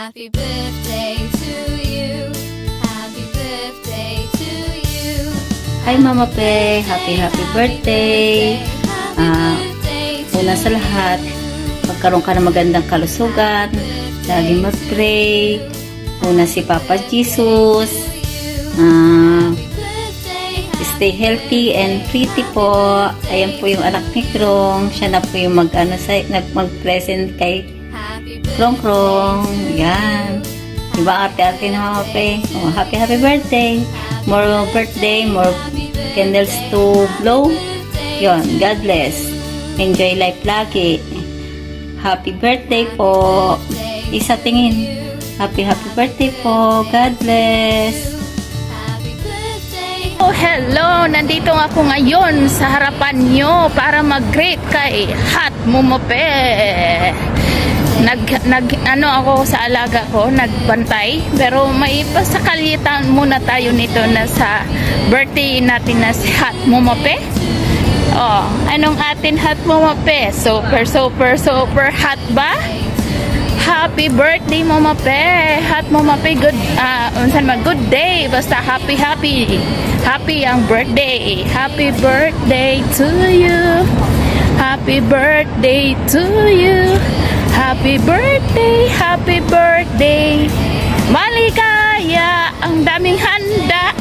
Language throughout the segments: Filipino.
Happy birthday to you. Happy birthday to you. Hi Mama Pe, happy birthday. Una sa lahat, magkaroon ka ng magandang kalusugan. Laging mag-pray. Una si Papa Jesus. Stay healthy and pretty po. Ayan po yung anak ni Krong. Siya na po yung mag-present kay Krong. Ayan. Diba arte-arte na Mama Pe? Oh, happy birthday. More birthday, more candles to blow. Yun, God bless. Enjoy life lagi. Happy birthday po. Isa tingin. Happy birthday po. God bless. Oh, hello! Nandito ako ngayon sa harapan nyo para mag-greet kay Hot Mama Pe. Ano ako sa alaga ko, nagbantay. Pero may pasakalitan muna tayo nito na sa birthday natin na si Hot Mama Pe. Oh, anong atin Hot Mama Pe? Super hot ba? Happy birthday Mama Pe. Hot Mama Pe, good day. Basta happy ang birthday. Happy birthday to you. Happy birthday to you. Happy birthday. Maligaya, ang daming handa.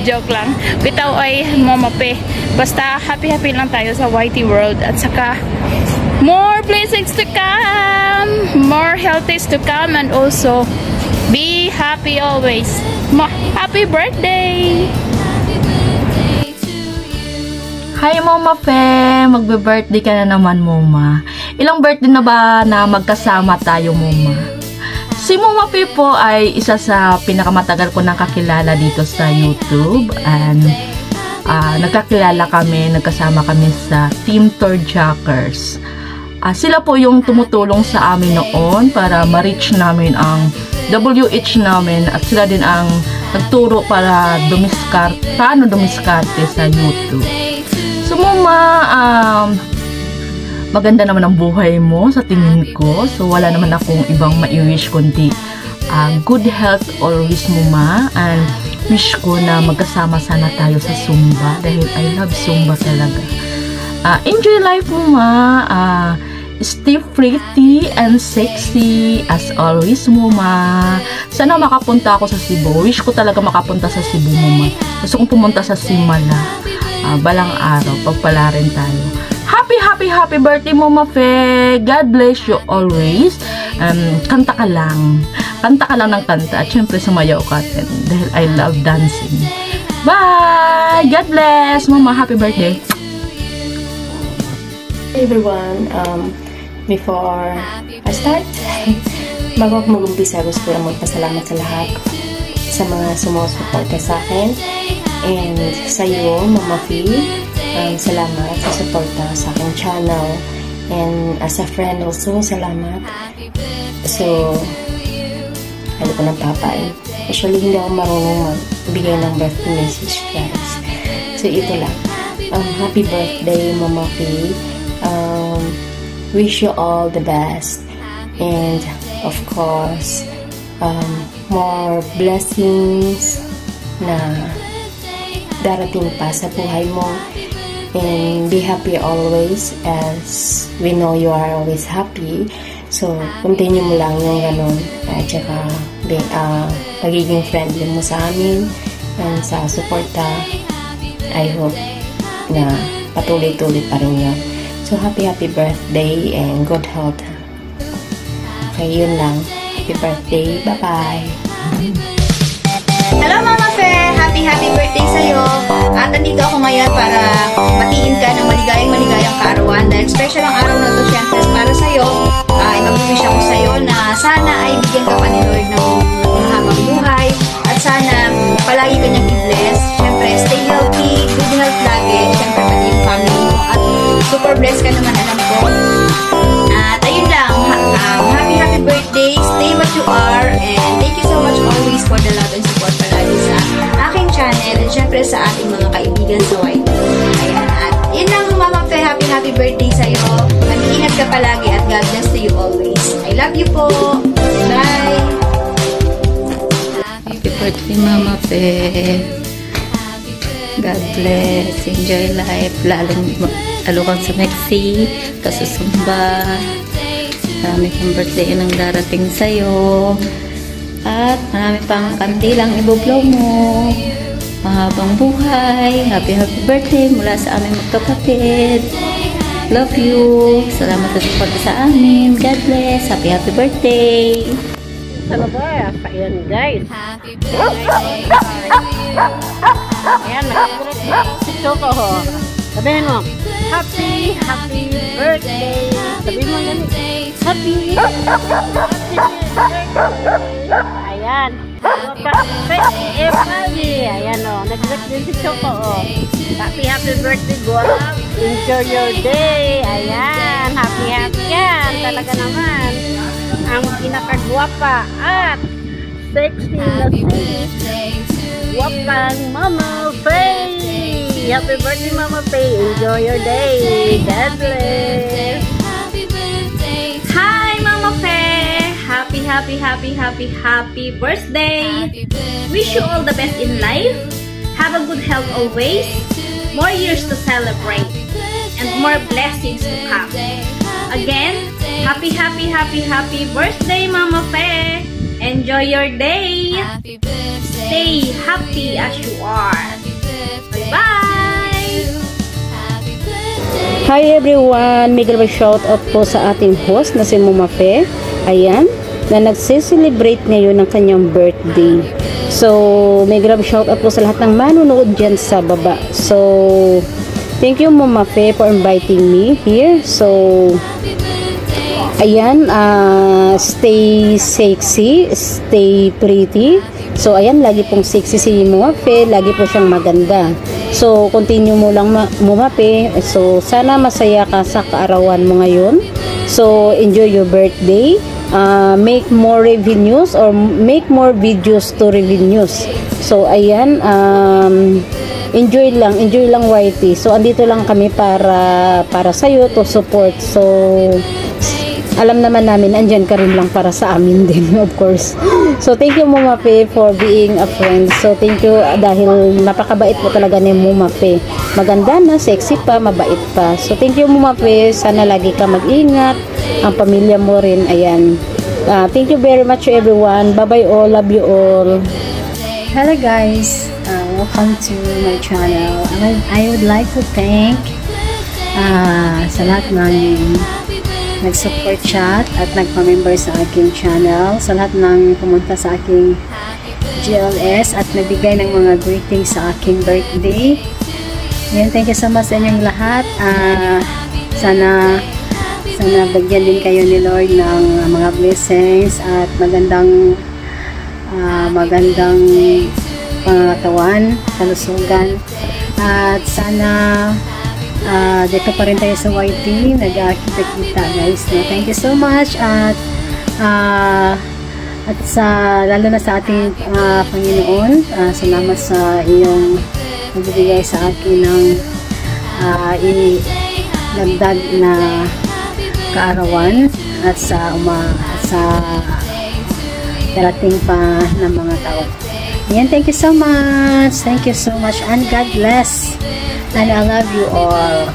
Joke lang. Bitaw ay Mama Pe. Basta happy lang tayo sa YT World at saka more blessings to come, more healthies to come, and also be happy always. Happy birthday! Hi Mama Pe! Magbe-birthday ka na naman Mama. Ilang birthday na ba na magkasama tayo Mama? Si Mama Pe po ay isa sa pinakamatagal ko nang kakilala dito sa YouTube, and nagkasama kami sa Team Tourjackers. Sila po yung tumutulong sa amin noon para ma-reach namin ang WH namin, at sila din ang nagturo para paano dumiskarte sa YouTube. So Mama, maganda naman ang buhay mo sa tingin ko. So wala naman akong ibang ma-wish kundi good health always Mama, and wish ko na magkasama sana tayo sa Zumba dahil I love Zumba talaga. Enjoy life Mama. Stay pretty and sexy as always Mama. Sana makapunta ako sa Cebu. Wish ko talaga makapunta sa Cebu Mama. Gusto kong pumunta sa Simala balang araw, pagpala rin tayo. Happy birthday Mama Fe. God bless you always. Kanta ka lang ng kanta, at syempre sumayaw ka din dahil I love dancing. Bye! God bless Mama. Happy birthday. Hey everyone, before I start, bago ako mag-umpisa, gusto ko lang magpasalamat sa lahat sa mga sumusuporta sa akin, and sa iyo Mama Fe, salamat sa suporta sa aking channel, and as a friend also, salamat. So ano ko ng papa actually hindi ako marunong magbigay ng birthday message guys, so ito lang. Happy birthday Mama Fe. Wish you all the best, and of course more blessings na darating pa sa buhay mo, and be happy always, as we know you are always happy. So continue mo lang yung ganun, at saka pagiging friendly mo sa amin and sa suporta. I hope na patuloy-tuloy pa rin yun. So happy birthday and good health. Okay, yun lang. Happy birthday. Bye-bye. Hello Mama Fe! Happy birthday sa'yo! At nandito ako ngayon para matiin ka ng maligayang kaarawan. Dahil special ang araw na to syempre para sa'yo. Ay mag-wish ako sa'yo na sana ay bigyan ka pa ni Lord ng mahabang buhay. At sana palagi ka niyang i-bless. Syempre stay healthy, good health lagi. Syempre pati yung family mo. At super blessed ka naman, alam ko. At ayun lang, happy birthday, stay what you are, and thank you so much always for the love and support palagi sa aking channel, and syempre sa ating mga kaibigan sa YT. Ayan, at yun lang Mama Fe, happy birthday sa'yo. Mag-iingat ka palagi at God bless to you always. I love you po. Bye! birthday, Mama Pe. God bless. Enjoy life. Lalong alukan sa Mexi. Kasusumba. Marami pang birthday nang darating sa'yo. At marami pang kandilang ibublow mo. Mahabang buhay. Happy birthday mula sa aming magkapatid. Love you. Salamat sa support sa amin. God bless. Happy birthday. Talaga, ayan guys. Ayan, si Choco ho. Sabihin mo, happy birthday. Sabihin mo ganun, happy birthday. Ayan. Ayan o, nag-birthday si Choco o. Happy birthday, Guap. Enjoy your day. Ayan, happy yan. Talaga naman. Ang pinakagwapa at sexy na si Guapang Mama Faye. Happy birthday, Mama Faye. Enjoy your day. God bless. Hi, Mama Faye! Happy birthday! Wish you all the best in life. Have a good health always. More years to celebrate. And more blessings to come. Again, happy birthday, Mama Faye! Enjoy your day! Stay happy as you are. Bye! Hi everyone! May shout out po sa ating host na si Mama Faye. Ayan, na nagse-celebrate ngayon ng kanyang birthday. So, may shout out po sa lahat ng manunood dyan sa baba. So, thank you Mama Faye for inviting me here. So, ayan, stay sexy, stay pretty. So, ayan, lagi pong sexy si Mama Faye, lagi po siyang maganda. So, continue mo lang Mama Faye. So, sana masaya ka sa kaarawan mo ngayon. So, enjoy your birthday. Make more revenues or make more videos to revenues. So, ayan, enjoy lang YT. So, andito lang kami para sa'yo to support. So, alam naman namin, andyan ka rin lang para sa amin din, of course. So, thank you Mama Faye for being a friend. So, thank you dahil napakabait po talaga ni Mama Faye. Maganda na, sexy pa, mabait pa. So, thank you Mama Faye. Sana lagi ka mag-ingat. Ang pamilya mo rin, ayan. Thank you very much everyone. Bye-bye all. Love you all. Hello guys. Welcome to my channel. I would like to thank sa lahat ng nag-support chat at nagpa-member sa aking channel, sa lahat ng pumunta sa aking GLS at nagbigay ng mga greetings sa aking birthday. Ngayon, thank you so much sa inyong lahat. Sana bagyan din kayo ni Lord ng mga blessings at magandang pangatawan, kalusugan, at sana dito pa rin tayo sa YT, nag-kita guys, no? Thank you so much at lalo na sa ating Panginoon, salamat sa iyong nagbibigay sa akin ng dagdag na kaarawan at sa darating pa ng mga tao. Yan, thank you so much and God bless. And I love you all.